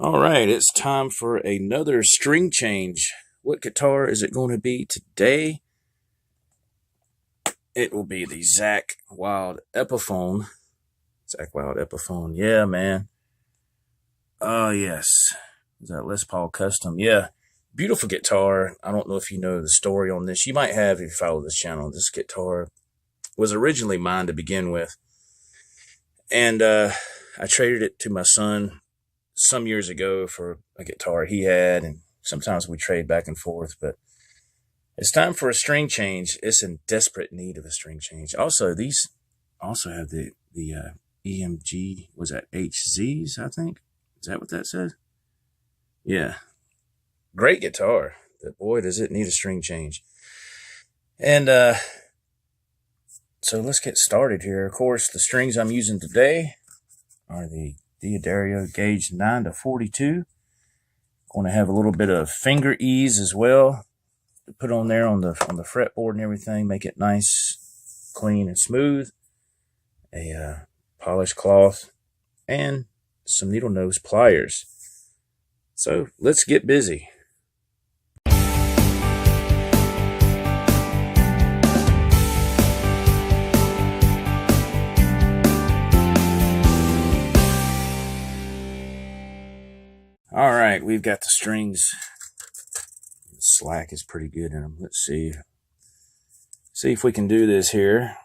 All right, it's time for another string change. What guitar is it going to be today? It will be the Zach Wild Epiphone. Zach Wild Epiphone, yeah, man. Oh, yes. Is that Les Paul Custom? Yeah, beautiful guitar. I don't know if you know the story on this. You might have if you follow this channel. This guitar was originally mine to begin with. And I traded it to my son some years ago for a guitar he had, and sometimes we trade back and forth, but it's time for a string change. It's in desperate need of a string change. Also, these also have the EMG, was that HZs, I think? Is that what that says? Yeah. Great guitar, but boy, does it need a string change. And so let's get started here. Of course, the strings I'm using today are the Diodario gauge 9 to 42. Going to have a little bit of finger ease as well to put on there on the fretboard and everything. Make it nice, clean, and smooth. A polished cloth and some needle nose pliers. So let's get busy. All right, we've got the strings. The slack is pretty good in them. Let's see if we can do this here.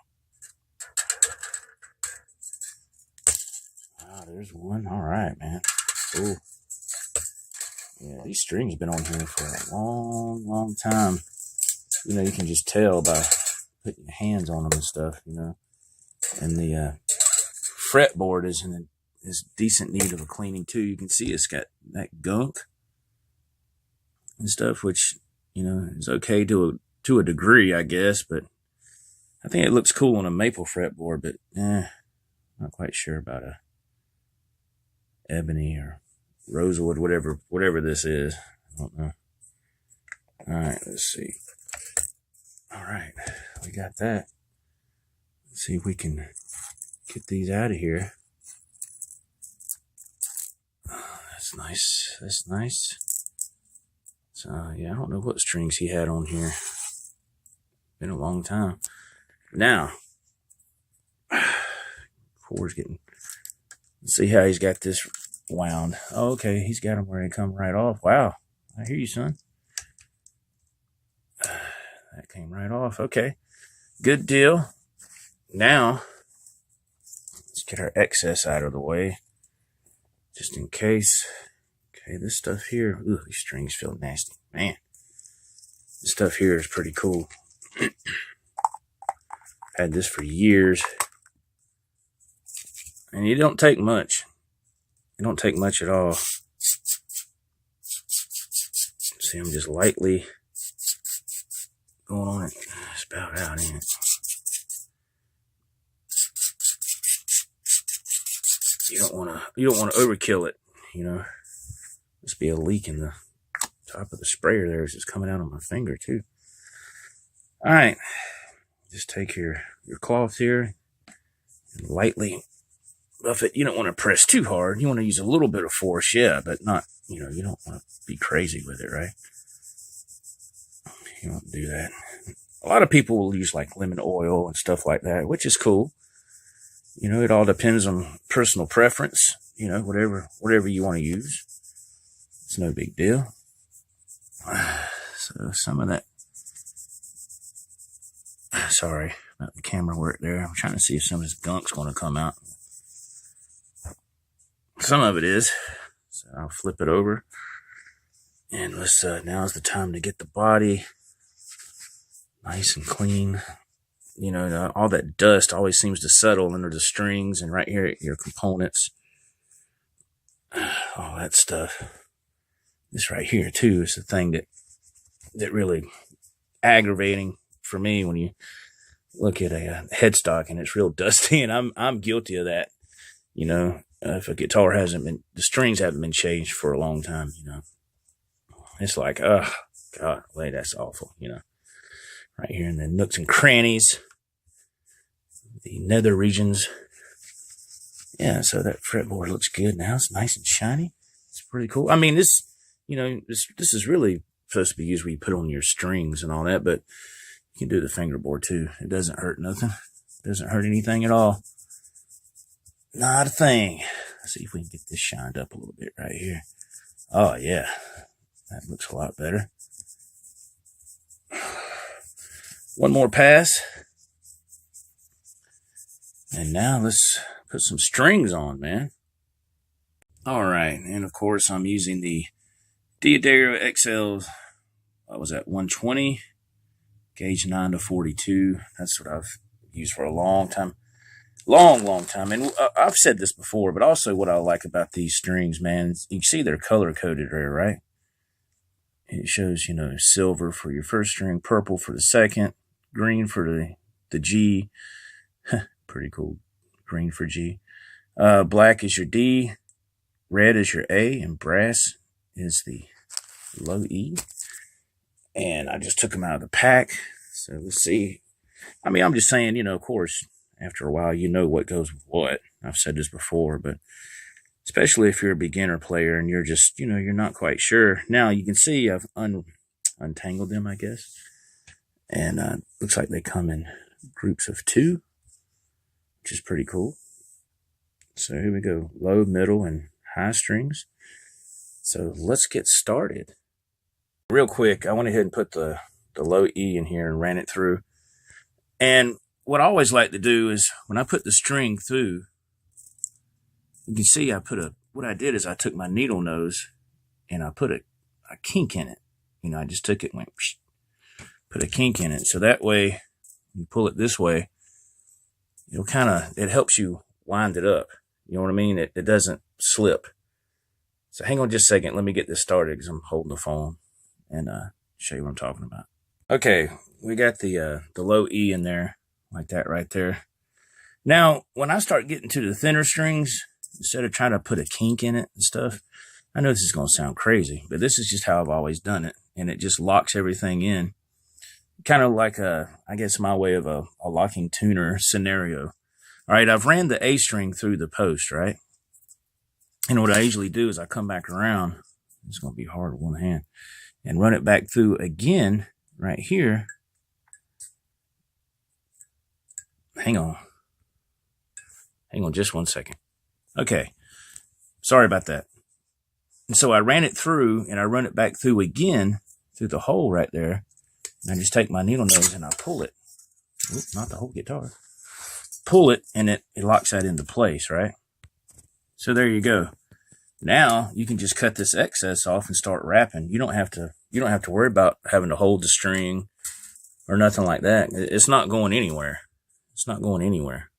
Ah, there's one. All right, man. Cool. Yeah, these strings have been on here for a long time. You know, you can just tell by putting your hands on them and stuff, you know. And the fretboard is in decent need of a cleaning too. You can see it's got that gunk and stuff, which, you know, is okay to a degree, I guess, but I think it looks cool on a maple fretboard, but not quite sure about a ebony or rosewood, whatever this is. I don't know. All right, let's see. All right, we got that. Let's see if we can get these out of here. That's nice. That's nice. So, yeah, I don't know what strings he had on here. Been a long time. Now, cord's getting... Let's see how he's got this wound. Oh, okay, he's got them where they come right off. Wow, I hear you, son. That came right off. Okay, good deal. Now, let's get our excess out of the way, just in case. Okay, this stuff here, ooh, these strings feel nasty. Man, this stuff here is pretty cool. Had this for years. And it don't take much. It don't take much at all. See, I'm just lightly going on it. It's about out, ain't it? You don't want to overkill it, you know. Must be a leak in the top of the sprayer there. It's just coming out on my finger too. All right, just take your cloth here and lightly buff it. You don't want to press too hard. You want to use a little bit of force, yeah, but not, you know, you don't want to be crazy with it, right? You don't do that. A lot of people will use like lemon oil and stuff like that, which is cool. You know, it all depends on personal preference. You know, whatever you want to use. It's no big deal. So some of that, sorry about the camera work there. I'm trying to see if some of this gunk's going to come out. Some of it is. So I'll flip it over. And let's, now's the time to get the body nice and clean. You know, all that dust always seems to settle under the strings and right here at your components. All that stuff. This right here too is the thing that really aggravating for me when you look at a headstock and it's real dusty, and I'm guilty of that. You know, if a guitar the strings haven't been changed for a long time, you know, it's like, oh God, wait, that's awful. You know, right here in the nooks and crannies, the nether regions. Yeah, so that fretboard looks good now. It's nice and shiny. It's pretty cool. I mean, this is really supposed to be used where you put on your strings and all that, but you can do the fingerboard too. It doesn't hurt nothing. It doesn't hurt anything at all. Not a thing. Let's see if we can get this shined up a little bit right here. Oh, yeah. That looks a lot better. One more pass. And now let's put some strings on, man. All right. And, of course, I'm using the D'Addario XL, what was that, 120? Gauge 9 to 42. That's what I've used for a long time. Long time. And I've said this before, but also what I like about these strings, man, you can see they're color-coded there, right? It shows, silver for your first string, purple for the second, green for the G. Pretty cool. Green for G. Black is your D, red is your A, and brass is the low E. And I just took them out of the pack. So let's see. I mean, I'm just saying, of course, after a while, you know what goes with what. I've said this before, but especially if you're a beginner player and you're just, you're not quite sure. Now, you can see I've untangled them, I guess. And looks like they come in groups of 2, which is pretty cool. So here we go. Low, middle, and high strings. So let's get started. Real quick, I went ahead and put the low E in here and ran it through. And what I always like to do is when I put the string through, you can see what I did is I took my needle nose and I put a kink in it. I just took it and went, put a kink in it. So that way, you pull it this way, it helps you wind it up. You know what I mean? It doesn't slip. So hang on just a second. Let me get this started because I'm holding the phone and show you what I'm talking about. Okay, we got the low E in there. Like that right there. Now, when I start getting to the thinner strings, instead of trying to put a kink in it and stuff, I know this is going to sound crazy, but this is just how I've always done it. And it just locks everything in. Kind of like I guess my way of a locking tuner scenario. All right, I've ran the A string through the post, right? And what I usually do is I come back around. It's going to be hard with one hand. And run it back through again right here. Hang on just 1 second. Okay. Sorry about that. And so I ran it through and I run it back through again through the hole right there. And I just take my needle nose and I pull it. Oop, not the whole guitar. Pull it and it locks that into place, right? So there you go. Now you can just cut this excess off and start rapping. You don't have to worry about having to hold the string or nothing like that. It's not going anywhere. It's not going anywhere.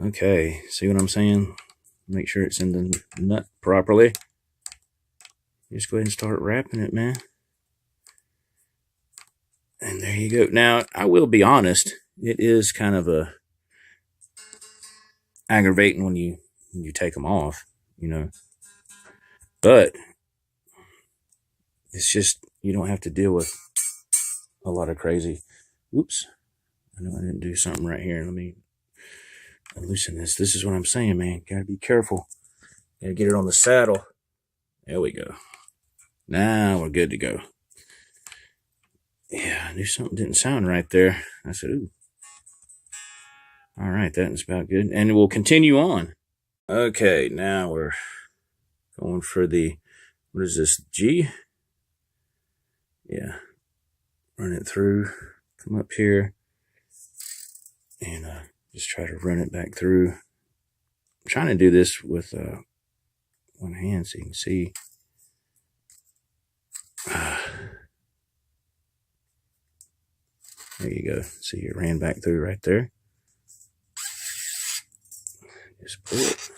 Okay, see what I'm saying? Make sure it's in the nut properly. Just go ahead and start wrapping it, man. And there you go. Now, I will be honest, it is kind of aggravating when you take them off, But it's just, you don't have to deal with a lot of crazy. Oops. I know I didn't do something right here. Let me loosen this. This is what I'm saying, man. Gotta be careful. Gotta get it on the saddle. There we go. Now we're good to go. Yeah, I knew something didn't sound right there. I said, ooh. All right, that's about good. And we'll continue on. Okay, now we're going for what is this, G? Yeah. Run it through. Come up here. And just try to run it back through. I'm trying to do this with one hand so you can see. There you go. See, it ran back through right there. Just pull it.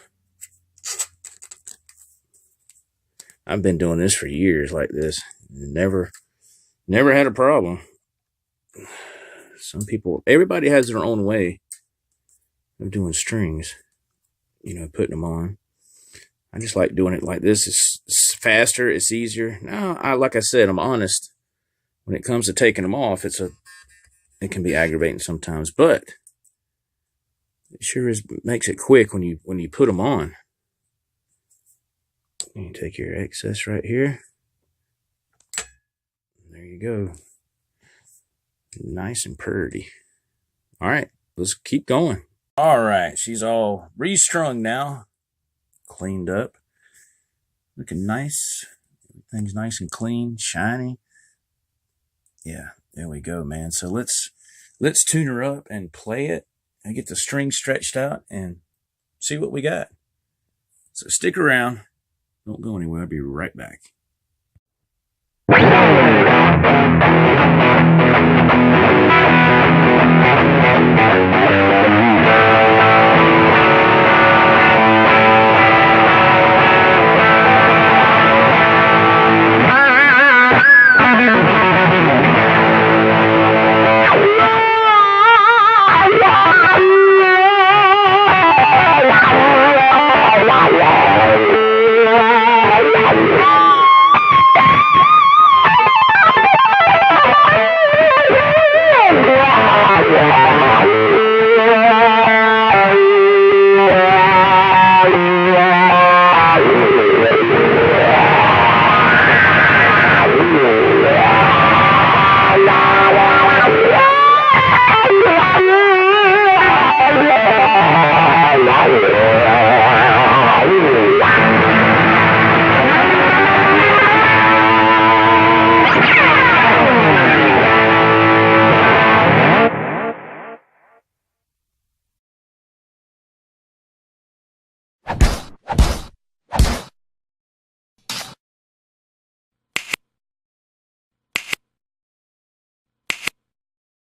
I've been doing this for years like this. Never had a problem. Some people, everybody has their own way of doing strings, putting them on. I just like doing it like this. It's faster, it's easier. Now, like I said, I'm honest. When it comes to taking them off, it can be aggravating sometimes, but it sure makes it quick when you put them on. You take your excess right here. There you go. Nice and pretty. All right, let's keep going. All right, she's all restrung now. Cleaned up. Looking nice. Everything's nice and clean, shiny. Yeah, there we go, man. So let's tune her up and play it and get the string stretched out and see what we got. So stick around. Don't go anywhere. I'll be right back.